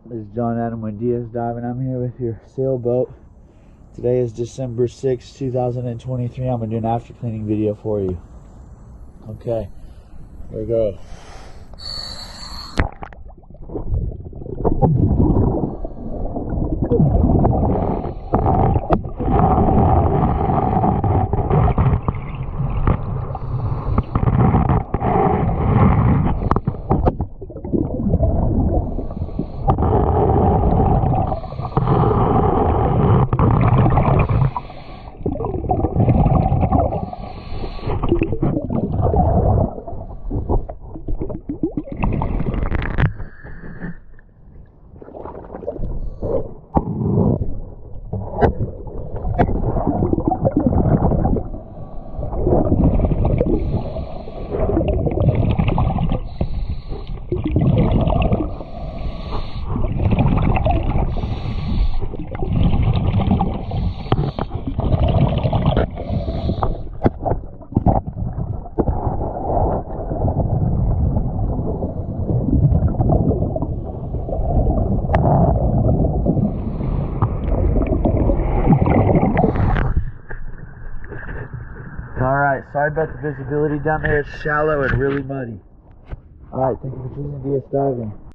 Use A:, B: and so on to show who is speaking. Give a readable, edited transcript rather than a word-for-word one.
A: This is John Adam with DS Diving. I'm here with your sailboat. Today is December 6, 2023. I'm going to do an after cleaning video for you. Okay, here we go. Alright, sorry about the visibility down there. It's shallow and really muddy. Alright, thank you for choosing DS Diving.